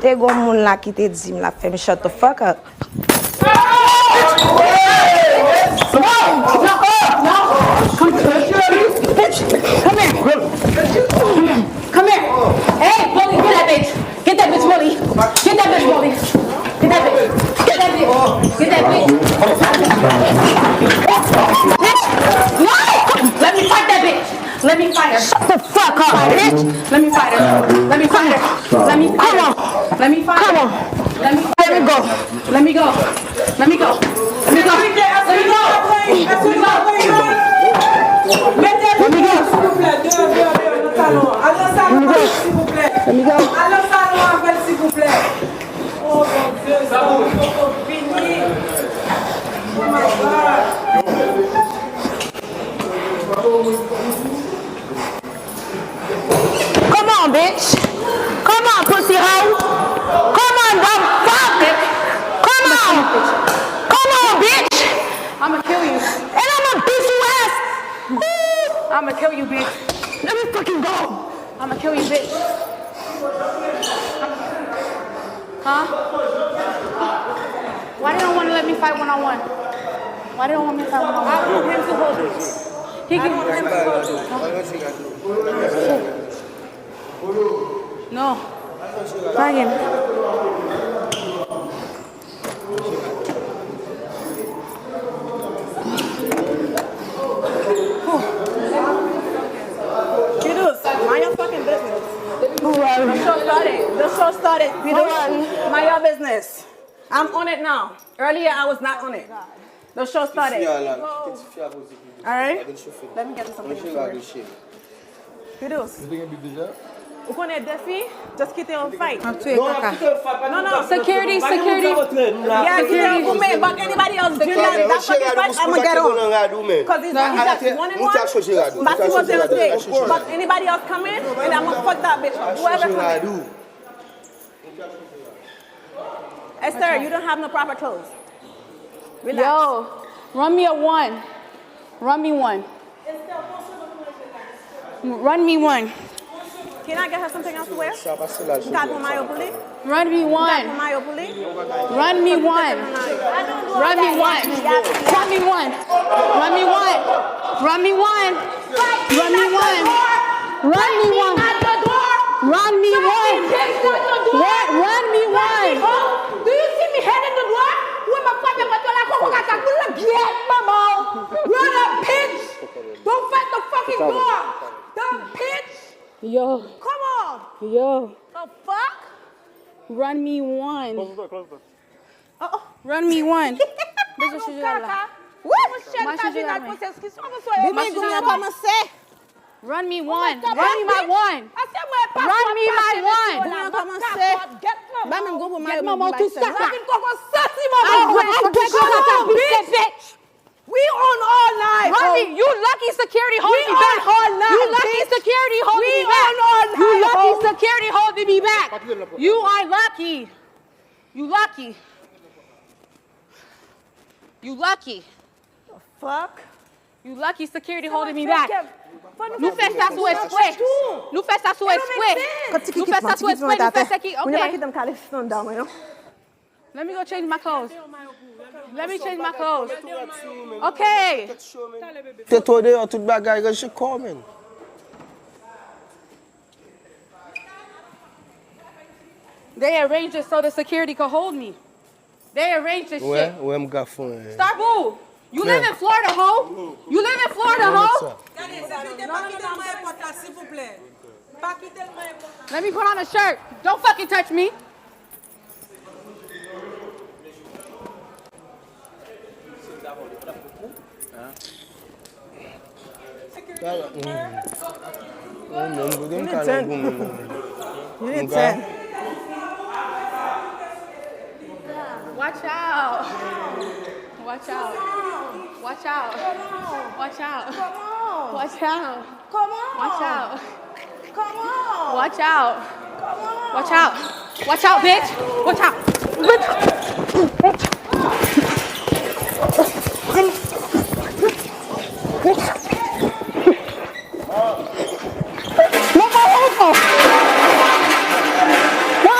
Te gon moun la ki te di m la fè me shut the fuck up. Come here. Hey, bully, get that bitch. Get that bitch, bully. Get that bitch, bully. Get that bitch. Get that bitch. Get that bitch. Bitch. No! Let me fight that bitch. Let me fight her. Shut the fuck up, bitch. Let me fight her. Let me fight her. Let me fight her. Let me fight her. Come on. Let me go. Let me go. Let me go. Let me go. Let me go. Let me go. Let me go. Allons salon, s'il vous plaît. Let me go. Allons salon, s'il vous plaît. Oh mon Dieu, ça va fini. Oh my God. Come on, bitch. Come on, pussy hoe. Come on, dumb fuck, bitch. Come on. Come on, bitch. I'ma kill you. And I'ma beat your ass. I'ma kill you, bitch. Let me fucking go. I'ma kill you, bitch. Huh? Why they don't want to let me fight one-on-one? Why they don't want me to fight one-on-one? I want him to hold it. He can hold it. No. Tag him. Mind your fucking business. The show started. Mind your business. I'm on it now. Earlier I was not on it. The show started. Alright? Let me get you something. Pidous. Vous connaissez des filles? Just quittez un fight. No, security. Yeah, quittez un goumen. But anybody else doing that fucking fight, I'm gonna get on. Because he's just 1-1. But he was there today. But anybody else come in, and I'm gonna fuck that bitch. Whoever come in. Esther, you don't have no proper clothes. Relax. Yo, run me a one. Run me one. Run me one. Can I get her something else to wear? Run me one. Run me one. Run me one. Run me one. Run me one. Run me one. Run me one. Run me one. Run me one. Run me one. Do you see me heading the door? Where my father was going to get mama. Run up, bitch. Don't fight the fucking door. Dumb bitch. Yo. Come on. Yo. The fuck? Run me one. Close the door. Run me one. Deixa eu chegar lá. Run me one. Run me my one. Run me my one. Get mama to stop. Bitch. We on all night. Run me. You lucky security holding me back. You lucky security holding me back. You lucky security holding me back. You are lucky. You lucky. You lucky. The fuck? You lucky security holding me back. Nous fait ça sous exprès. Nous fait ça sous exprès. Nous fait ça sous exprès. Nous fait ça qui. Okay. Let me go change my clothes. Let me change my clothes. Okay. Te told her tout bagay que she coming. They arranged it so the security could hold me. They arranged this shit. Where am gafon? Starboo, you live in Florida, ho? You live in Florida, ho? Let me put on a shirt. Don't fucking touch me. You need 10. Watch out. Watch out. Watch out. Watch out. Watch out. Come on. Watch out. Come on. Watch out. Come on. Watch out. Watch out, bitch. Watch out. Let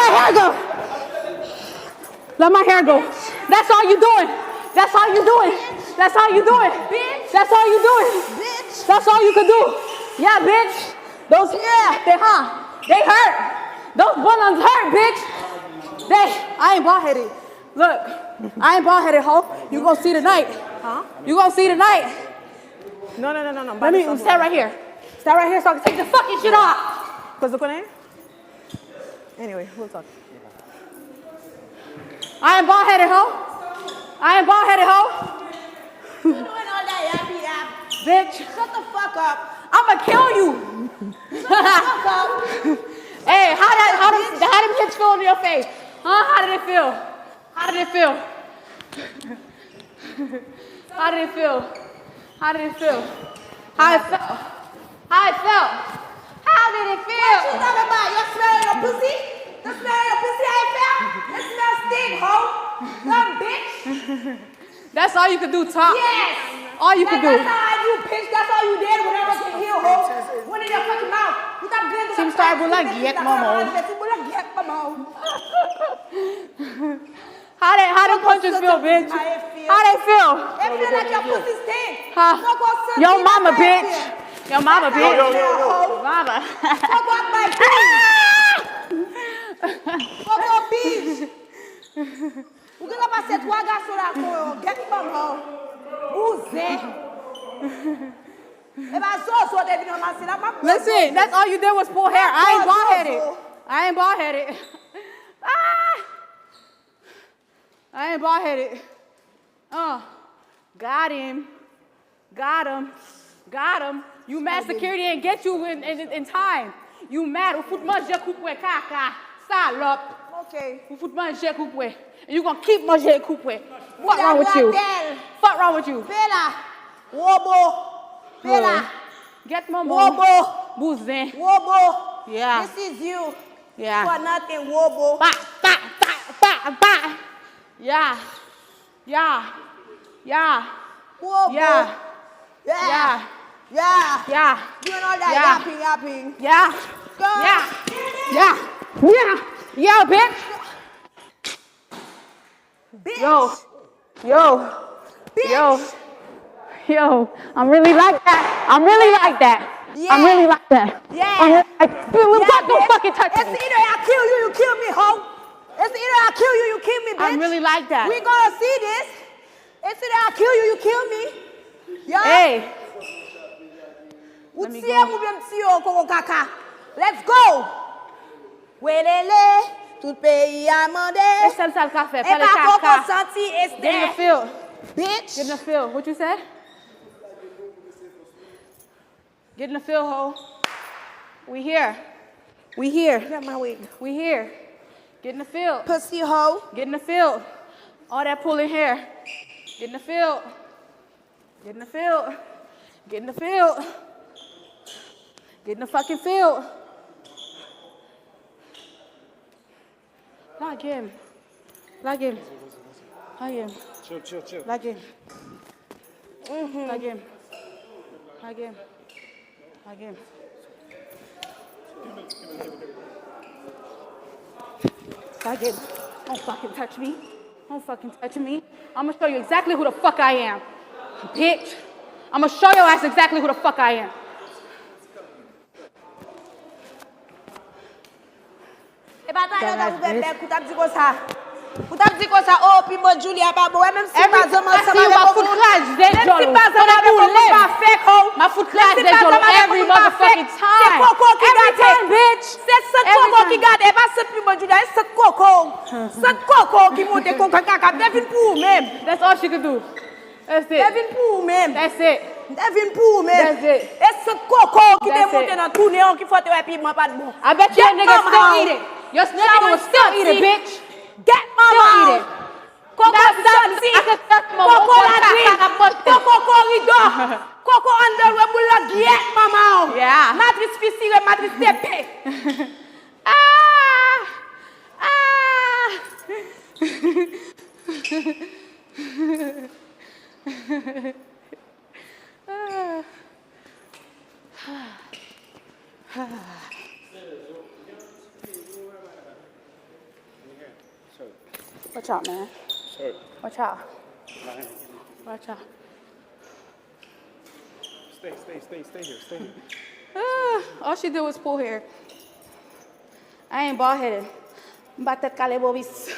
my hair go. Let my hair go. That's all you doing. That's all you doing. That's all you doing. Bitch. That's all you doing. Bitch. That's all you can do. Yeah, bitch. Those, they hurt. Those buttons hurt, bitch. I ain't bald-headed. Look, I ain't bald-headed, ho. You gonna see tonight. Huh? You gonna see tonight. No. Let me stand right here. Stand right here so I can take the fucking shit off. Cause the corner. Anyway, we'll talk. I ain't bald-headed, ho. I ain't bald-headed, ho. You doing all that yappy yap? Bitch. Shut the fuck up. I'ma kill you. Shut the fuck up. Hey, how them hits feel in your face? Huh? How did it feel? How did it feel? How did it feel? How did it feel? How it felt? How it felt? How did it feel? What you talking about? You smelling your pussy? You smelling your pussy? How it felt? It smells stink, hoe. Dumb bitch. That's all you could do, talk. Yes. All you could do. That's all I do, bitch. That's all you did whenever you can heal, hoe. One in your fucking mouth. You got good. Team Starboo like get mama. How them punches feel, bitch? How they feel? It feel like your pussy stink. Huh? Yo mama, bitch. Yo mama, bitch. Yo. Mama. Fuck up my bitch. Fuck up, bitch. Ou gen la passe 3 garçons là pour get maman. Bouzé. E ba so de vin ramasser la map. Listen, that's all you did was pull hair. I ain't bald-headed. I ain't bald-headed. I ain't bald-headed. Got him. Got him. Got him. You mad security ain't get you in time. You mad. Ou fout manger coupé caca. Salope. Okay. Ou fout manger coupé. And you gonna keep manger coupé. What wrong with you? What wrong with you? Bella. Wobo. Bella. Get my Wobo. Bouzin. Wobo. Yeah. This is you. Yeah. For nothing, Wobo. Ba, ba, ba, ba, ba. Yeah. Yeah. Yeah. Wobo. Yeah. Yeah. Yeah. Yeah. Yeah. Doing all that yapping. Yeah. Go. Yeah. Yeah. Yeah. Yeah, bitch. Bitch. Yo. Bitch. Yo. I'm really like that. I'm really like that. Yeah. I'm really like that. Yeah. I'm really like, don't fucking touch It's me. either I kill you, you kill me, ho. It's either I kill you, you kill me, bitch. I'm really like that. We gonna see this. It's either I kill you, you kill me. Yeah. Hey. Let's go. Welele, tout pays a mandé. Et ça le café. Et pas qu'on senti Esther. Get in the field. Bitch. Get in the field. What you said? Get in the field, ho. We here. We here. Get my wig. We here. Get in the field. Pussy hoe. Get in the field. All that pulling hair. Get in the field. Get in the field. Get in the field. Get in the fucking field. Like him. Like him. Like him. Chill. Like him. Like him. Like him. Like him. Like him. Don't fucking touch me. Don't fucking touch me. I'm gonna show you exactly who the fuck I am. Bitch. I'm gonna show your ass exactly who the fuck I am. Et pas t'as là vous bébé écoute dit comme ça. Vous t'as dit comme ça oh puis moi Julia pas bon même si pas zaman ça va foot class dead jolo. pas zaman pas fake ho. My foot class dead jolo every motherfucking time. C'est Coco qui Every gâte time, bitch. C'est Coco qui gâte pas c'est puis moi Julia c'est Coco. C'est Coco qui monte Coco caca devine pour même. That's all she could do. That's it. Devine pour même. That's it. Devine pour même. That's it. Et c'est Coco qui That's démonte it. dans tourner on qui faut te puis moi pas de bon. I bet your nigga still eat it. Your nigga will still eat it, bitch. Get my Still eat mouth. it. Coco That's I can suck my Coco whole la dream. Coco corridor. Coco under we mula get my mouth. Yeah. Matrice fissile, matrice tepe. Watch out, man. Sir. Watch out. Watch out. Stay here, stay here. All she did was pull hair. I ain't bald-headed. Mbatet kale bobis.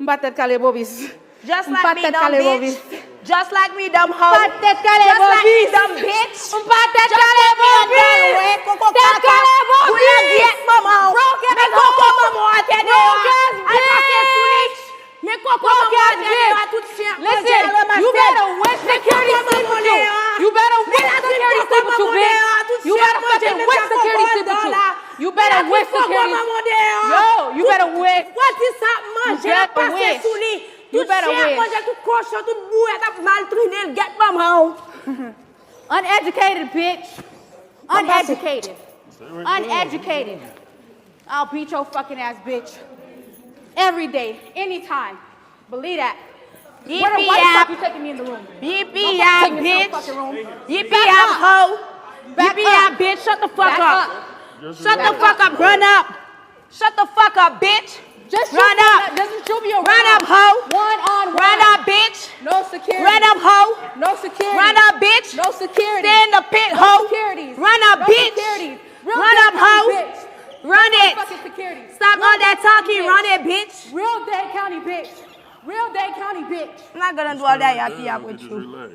Mbatet kale bobis. Just like me, dumb bitch. Just like me, dumb hoe. Mbatet kale Just like me, bobis. dumb bitch. Mbatet kale bobis. Coco Mbatet kale bobis. Vous la get, maman. Mais coco, maman, à tes Mais coco, maman, à tes tout chien. Listen, you better wish security sleep with you. You better wish security sleep with you, bitch. You better fucking wish security sleep with you. You better wish security. Yo, you better wish. What is that, man? You better wish. You better wish. Get mom home. Uneducated, bitch. Uneducated. Uneducated. I'll beat your fucking ass, bitch. Every day, anytime. Believe that. Why the fuck you taking me in the room? Yippee, bitch. Yippee, hoe. Yippee, bitch. Shut the fuck up. Shut the fuck up. Run up. Shut the fuck up, bitch. Just run up. Doesn't show me around. Run up, hoe. One-on-one. Run up, bitch. No security. Run up, hoe. No security. Run up, bitch. No security. Stay in the pit, no hoe. Securities. Run up, no bitch. Securities. Run up, hoe. Bitch. Run no it. Fucking security. Stop all that talking. Bitch. Run it, bitch. Real Dade County, bitch. Real Dade County, bitch. I'm not gonna do all that yaki up with you. Relax.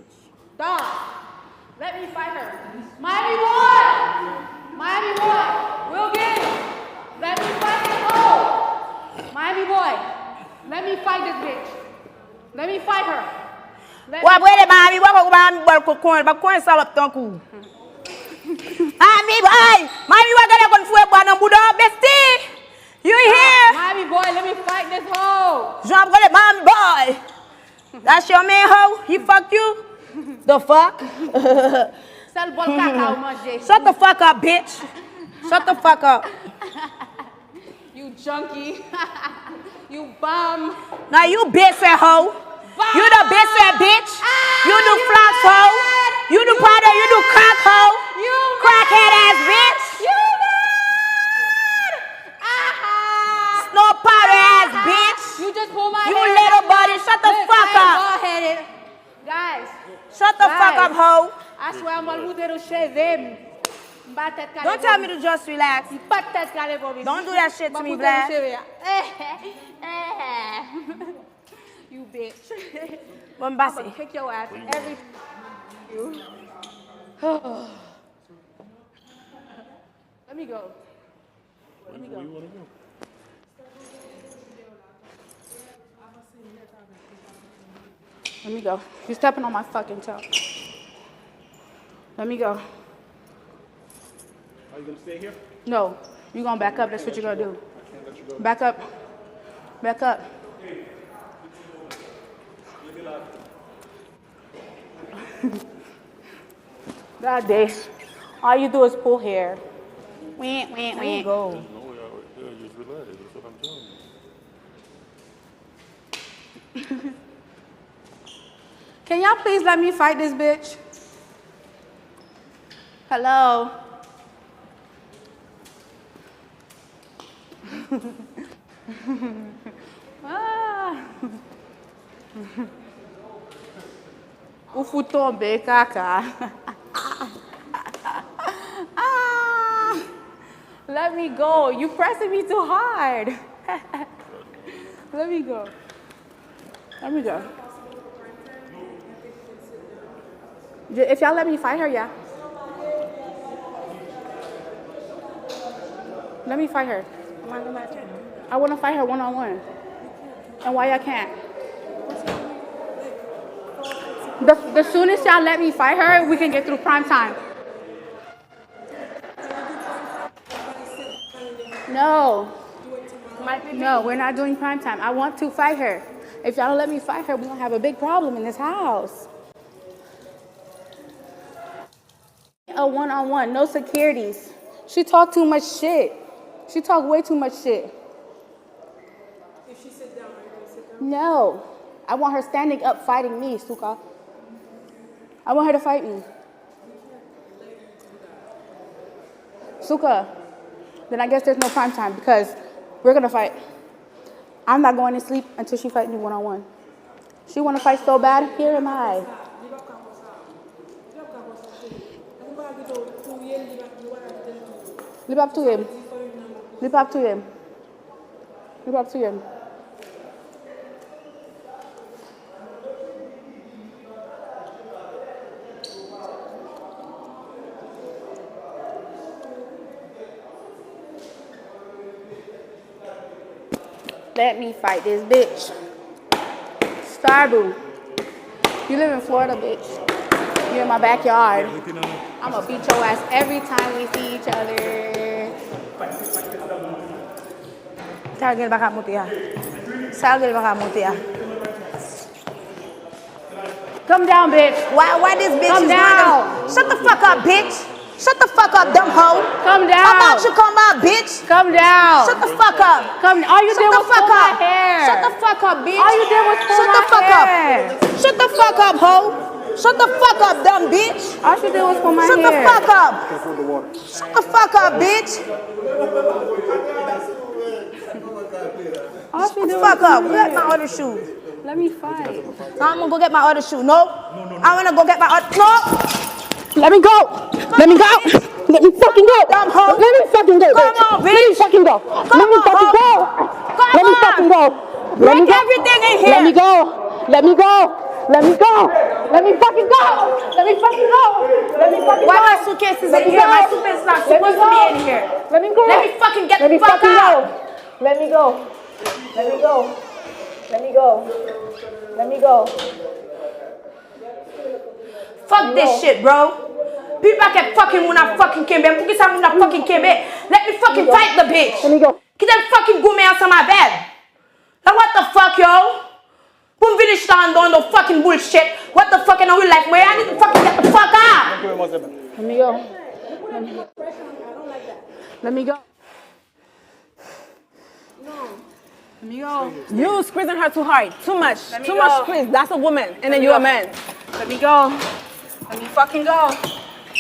Dog, let me fight her. Miami boy. Miami boy. Will get it. Let me fight this hoe. Miami boy. Let me fight this bitch. Let me fight her. Wa bwele mami, wa ko mami bol ko kon, ba kon salop ton kou. Mami boy, mami wa gade kon fwe bwa nan budo bestie. You here? Miami boy, let me fight this hoe. Jean bwele mami boy. That's your man hoe? He fucked you? The fuck? Sal bol kaka ou manje. Shut the fuck up, bitch. Shut the fuck up. You junkie. You bum. Now you bitch hoe. You the bitch. You do flops hoe. You do powder, you do crack hoe. You crackhead ass bitch. You mad. Snow powder ass bitch. You just pull my You hair. little buddy, shut the fuck up. Bald-headed. Guys. Shut the fuck up, hoe. I swear I'm gonna lose little shave. Don't tell me to just relax. Don't do that shit to me, Black. You bitch. I'm I'm gonna gonna kick your ass every. Let me go. Let me go. Where you wanna go? Let me go. You're stepping on my fucking toe. Let me go. Are you gonna stay here? No, you're gonna back up. That's what you're gonna do. Back up. Back up. God damn. All you do is pull hair. Wah, wah, wah. go. There's no way out right there. Just relax. That's what I'm telling you. Can y'all please let me fight this bitch? Hello? O futombe, caca. Let me go. You pressing me too hard. Let me go. Let me go. If y'all let me fight her, yeah. Let me fight her. I want to fight her one-on-one. And why I can't? The soonest y'all let me fight her, we can get through prime time. No. No, we're not doing prime time. I want to fight her. If y'all don't let me fight her, we're going to have a big problem in this house. A one-on-one, no securities. She talked too much shit. She talked way too much shit. If she sit down, are you going to sit down? No. I want her standing up fighting me, Suka. I want her to fight me. Suka, then I guess there's no prime time because we're going to fight. I'm not going to sleep until she fights me one-on-one. She want to fight so bad. Here am I. Live up to him. Live up to him. Live up to him. Let me fight this bitch. Starboo. You live in Florida, bitch. You're in my backyard. I'm gonna beat your ass every time we see each other. Sargel baka mutia. Sargel baka mutia. Come down, bitch. Why this bitch Come is down. Shut the fuck up, bitch. Shut the fuck up, dumb hoe. Come down. How about you come out, bitch? Come down. Shut the fuck up. Come. All you did Shut the was fuck pull my up. hair. Shut the fuck up, bitch. All you did was pull Shut my the fuck hair. up. Shut the fuck up, hoe. Shut the fuck up, dumb bitch. All you did was pull my Shut hair. the fuck up. Shut the fuck up, bitch. All she did Fuck was up. pull Get my my hair. other shoe. Let me fight. I'm gonna go get my other shoe. No. I wanna go get my other. No. Let me go. Let me go. Let me fucking go. Dumb hoe. Let me fucking go. Come on, Let me bitch. fucking go. Come Let me on, fucking hoe. go. Come Let me on. fucking go. Let Break me go. everything in here. Let me go. Let me go. Let me go. Let me fucking go. Let me fucking go. Let me fucking Why go. my suitcase is Let in me here? go. My suitcase is not Let me supposed to go. be in here. Let me go. Let me fucking get Let the me fuck fucking out. go. Let me go. Let me go. Let me go. Let me go. Fuck this shit, bro. People kept fucking when I fucking came back. Pourquoi ça when I fucking came back? Let me fucking fight the bitch. Let me go. Get that fucking goumen out of my bed. Like what the fuck, yo? Boom, finish down doing no fucking bullshit. What the fuck in real life, man? I need to fucking get the fuck out. Let me go. Let me go. Let me go. Let me go. You squeezing her too hard. Too much. Let me Too go. much squeeze. That's a woman. And then me you're a go. man. Let me go. Let me fucking go.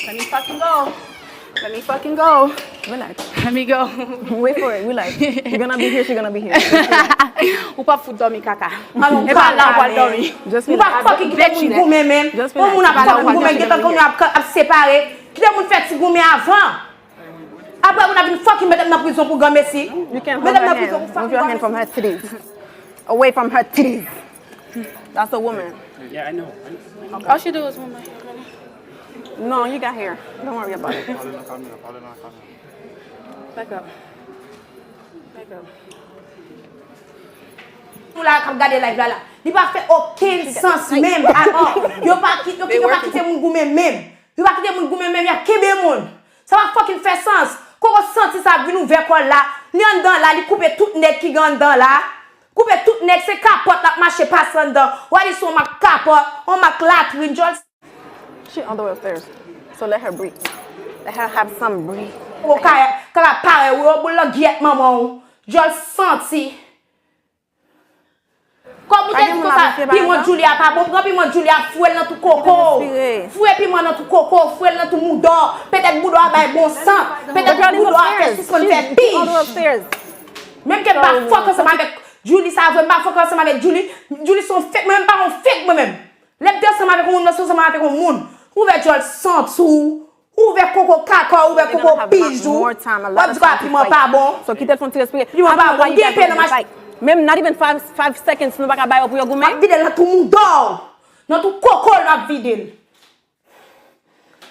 Let me fucking go. Let me fucking go. Relax. Let me go. Wait for it. Relax. You're gonna be here. She's gonna be here. Ou pas foutre dormir caca. I don't Et pas là, on va man. dormir. Just Ou relax. pas fucking get mon goumen, man. Just Ou moun relax. a fucking goumen, get on konyo ap séparé. Qui a moun fait si goumen avant? Après, on a venu fucking mettre dans prison pour gommer si. You can't hold Mettre her dans prison hand. pour Move fucking your hand from her titties. Away from her titties. That's a woman. Yeah, I know. All she do is move my hair. No, you got hair. Don't worry about it. Back up. Back up. Pour la regarder live là. Il pas fait aucun sens même à all. Yo pas quitter mon goumen même. Yo pas quitter mon goumen même, y a kebe moun. Ça va fucking faire sens. Quand on senti ça vient ouvert quoi là, li en dedans là, li coupe tout net qui gagne dedans là. Coupe tout net c'est capote là marcher passe en dedans. Ou ils sont ma capote, on ma latrine just. She on the way upstairs. So let her breathe. Let her have some breathe. O kaya pare ou yo la giet maman. Just senti. Comme vous êtes comme ça, puis moi Julia pas bon, puis moi Julia fouelle dans tout coco. Fouelle puis moi dans tout coco, fouelle dans tout moudon. Peut-être moudon a bon sang. Peut-être moudon a fait ce qu'on fait pige. Même qu'elle pas fuck ensemble avec Julie, ça veut pas fuck ensemble avec Julie. Julie sont fake, même pas on fake moi-même. Les deux ensemble avec mon ensemble avec mon monde. Ouvert Joel sans tout. Ouvert coco caca, ouvert coco pijou. What du quoi puis moi pas bon. So quitte le fond de respirer. Puis moi pas bon. Bien peine dans Même not even 5 seconds, nous pas bailler pour your goumen. vide dans tout monde. Dans tout coco la vide.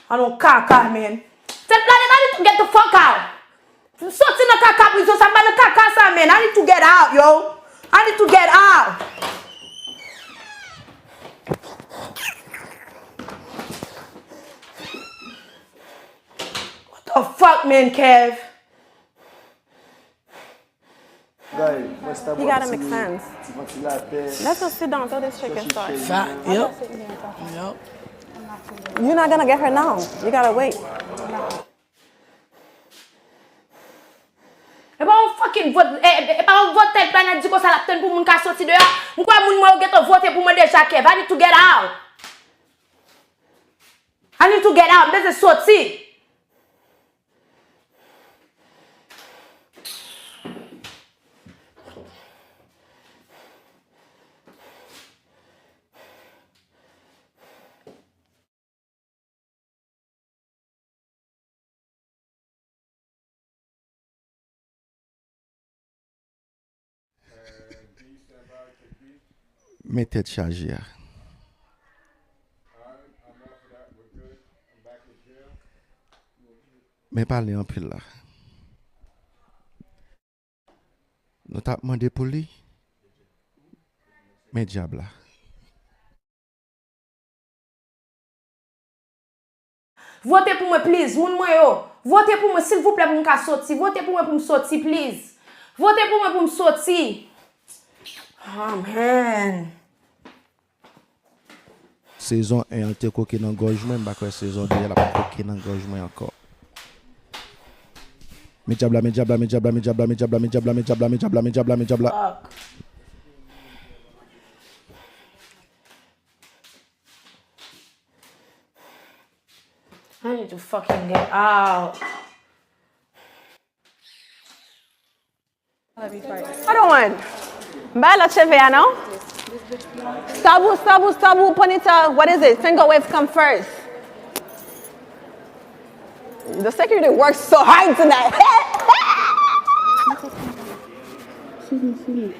Alors caca man. Cette planète I need to get the fuck out. Sorti dans caca prison, ça pas dans caca ça man. I need to get out, yo. I need to get out. What the fuck man, Kev? You gotta make sense. Let's just sit down until this chicken starts. Yep. You're not gonna get her now. You gotta wait. Et pas on fucking vote, et pas on vote telle planète dit que ça la peine pour moun ka sorti dehors. Pourquoi moun moi get voter pour moi déjà Kev? I need to get out. I need to get out. This is sorti. Mettez chargé. Mais parlez en pile là. Nous t'avons demandé pour lui. Mais diable là. Votez pour moi, please. Moun moi yo. Votez pour moi, s'il vous plaît, pour me sortir. Votez pour moi pour me sortir, please. Votez pour moi pour me sortir. Amen. Saison 1, elle était coquée dans gorge même, bah quoi saison 2, elle a pas coquée dans gorge même encore. Mais diable, mais diable, mais diable, mais diable, mais diable, mais diable, mais diable, mais diable, mais diable, mais diable. I need to fucking get out. Other one. Bala Chevea, no? Starboo, ponytail. What is it? Finger waves come first. The security works so hard tonight. Excuse me.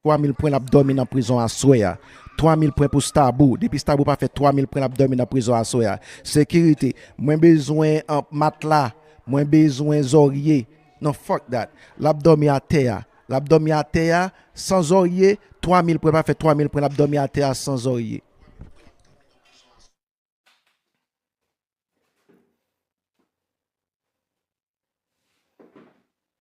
$3,000 points d'abdomen en prison à Soya. 3,000 points pour Starboo. Depuis Starboo pas fait 3,000 points d'abdomen en prison à Soya. Sécurité, moins besoin un matelas, moins besoin oreiller. Non, fuck that. L'abdomen à terre. L'abdomen à terre sans oreiller. 3,000 points pas fait 3,000 points d'abdomen à terre sans oreiller.